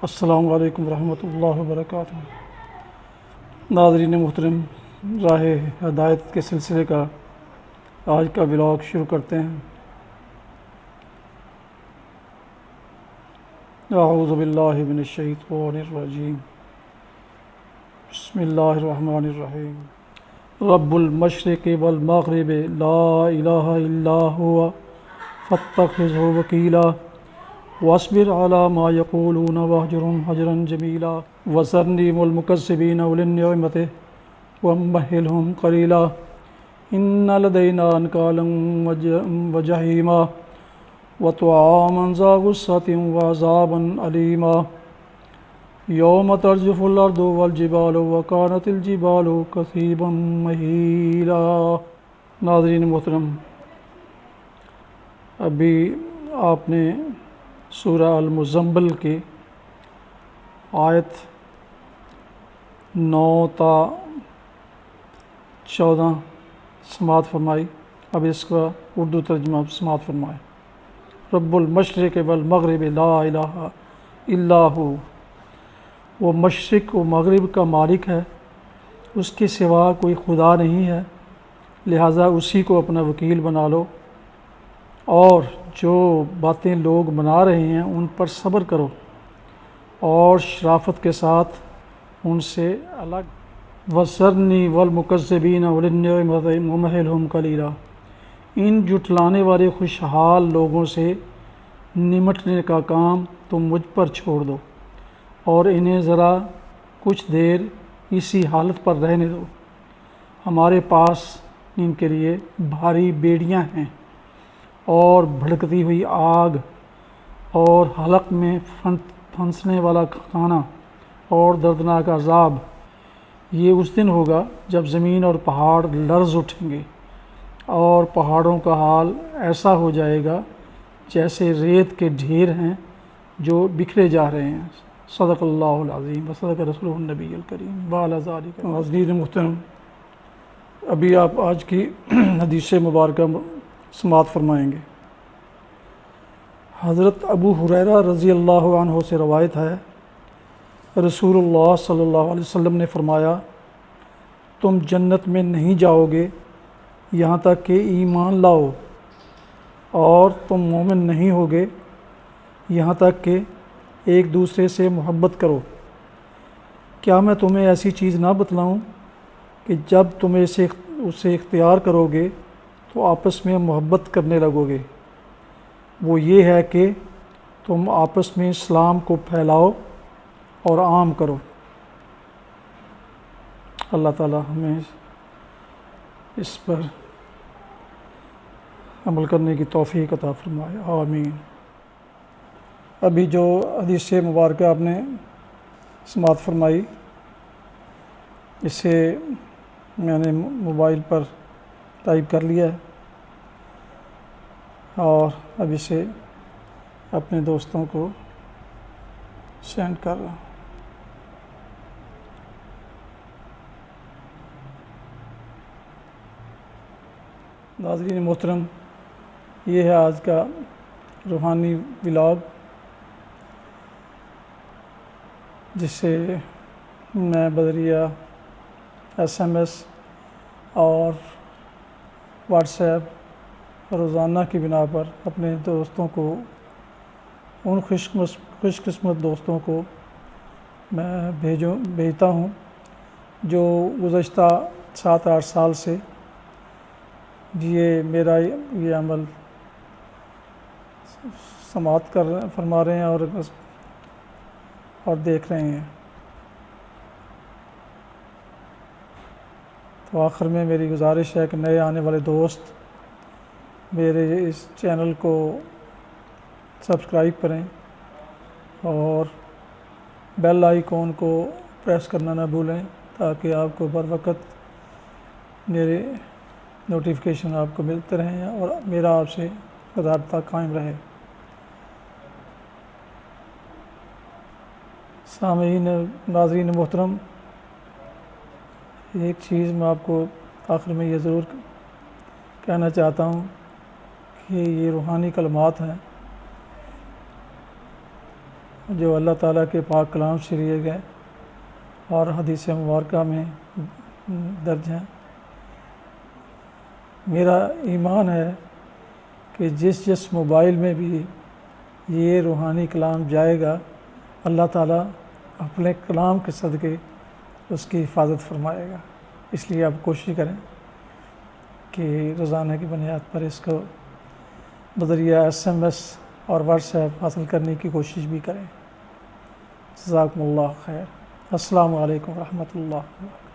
السلام علیکم ورحمۃ اللہ وبرکاتہ۔ ناظرین محترم، راہ ہدایت کے سلسلے کا آج کا ولاگ شروع کرتے ہیں۔ اعوذ باللہ من الشیطان الرجیم، بسم اللہ الرحمن الرحیم۔ رب المشرق والمغرب لا الہ الا هو فاتخذہ وکیلا واصبر على ما يقولون واهجرهم هجرا جميلا وذرني والمكذبين اولي النعمة ومهلهم قليلا ان لدينا انكالا وجحيما وطعاما ذا غصة وعذابا أليما يوم ترجف الأرض والجبال وكانت الجبال كثيبا مهيلا۔ ناظرین محترم، ابھی آپ نے سورہ المزمل کی آیت 9 تا 14 سماعت فرمائی۔ اب اس کا اردو ترجمہ سماعت فرمائے۔ رب المشرق والمغرب لا الہ الا ہو، وہ مشرق و مغرب کا مالک ہے، اس کے سوا کوئی خدا نہیں ہے، لہٰذا اسی کو اپنا وکیل بنا لو، اور جو باتیں لوگ بنا رہے ہیں ان پر صبر کرو اور شرافت کے ساتھ ان سے الگ۔ وَذَرْنِي وَالْمُكَذِّبِينَ أُولِي النِّعْمَةِ وَمَهِّلْهُمْ قَلِيلًا، ان جھٹلانے والے خوشحال لوگوں سے نمٹنے کا کام تم مجھ پر چھوڑ دو اور انہیں ذرا کچھ دیر اسی حالت پر رہنے دو، ہمارے پاس ان کے لیے بھاری بیڑیاں ہیں اور بھڑکتی ہوئی آگ اور حلق میں پھنسنے والا کھانا اور دردناک عذاب۔ یہ اس دن ہوگا جب زمین اور پہاڑ لرز اٹھیں گے اور پہاڑوں کا حال ایسا ہو جائے گا جیسے ریت کے ڈھیر ہیں جو بکھرے جا رہے ہیں۔ صدق اللہ العظیم و صدق رسولہ النبی الکریم وعلی ذالک۔ ناظرین محترم، ابھی آپ آج کی حدیث مبارکہ سماعت فرمائیں گے۔ حضرت ابو ہریرہ رضی اللہ عنہ سے روایت ہے، رسول اللہ صلی اللہ علیہ وسلم نے فرمایا، تم جنت میں نہیں جاؤ گے یہاں تک کہ ایمان لاؤ، اور تم مومن نہیں ہوگے یہاں تک کہ ایک دوسرے سے محبت کرو۔ کیا میں تمہیں ایسی چیز نہ بتلاؤں کہ جب تم اسے اختیار کرو گے تو آپس میں محبت کرنے لگو گے؟ وہ یہ ہے کہ تم آپس میں اسلام کو پھیلاؤ اور عام کرو۔ اللہ تعالی ہمیں اس پر عمل کرنے کی توفیق عطا فرمائے، آمین۔ ابھی جو حدیث مبارکہ آپ نے سماعت فرمائی، اسے میں نے موبائل پر ٹائپ کر لیا ہے اور اب اسے اپنے دوستوں کو سینڈ کر رہا ہوں۔ ناظرین محترم، یہ ہے آج کا روحانی ولاگ، جسے میں بذریعہ SMS اور واٹس ایپ روزانہ کی بنا پر اپنے دوستوں کو، ان خوش قسمت دوستوں کو میں بھیجتا ہوں جو گزشتہ 7-8 سال سے میرا یہ عمل سماعت فرما رہے ہیں اور دیکھ رہے ہیں۔ تو آخر میں میری گزارش ہے کہ نئے آنے والے دوست میرے اس چینل کو سبسکرائب کریں اور بیل آئیکن کو پریس کرنا نہ بھولیں، تاکہ آپ کو بر وقت میرے نوٹیفیکیشن آپ کو ملتے رہیں اور میرا آپ سے رابطہ قائم رہے۔ سامعین، ناظرین محترم، ایک چیز میں آپ کو آخر میں یہ ضرور کہنا چاہتا ہوں کہ یہ روحانی کلمات ہیں جو اللہ تعالیٰ کے پاک کلام سے لیے گئے اور حدیث مبارکہ میں درج ہیں۔ میرا ایمان ہے کہ جس موبائل میں بھی یہ روحانی کلام جائے گا، اللہ تعالیٰ اپنے کلام کے صدقے اس کی حفاظت فرمائے گا۔ اس لیے آپ کوشش کریں کہ روزانہ کی بنیاد پر اس کو بذریعہ SMS اور واٹس ایپ حاصل کرنے کی کوشش بھی کریں۔ جزاکم اللہ خیر۔ السلام علیکم ورحمۃ اللہ۔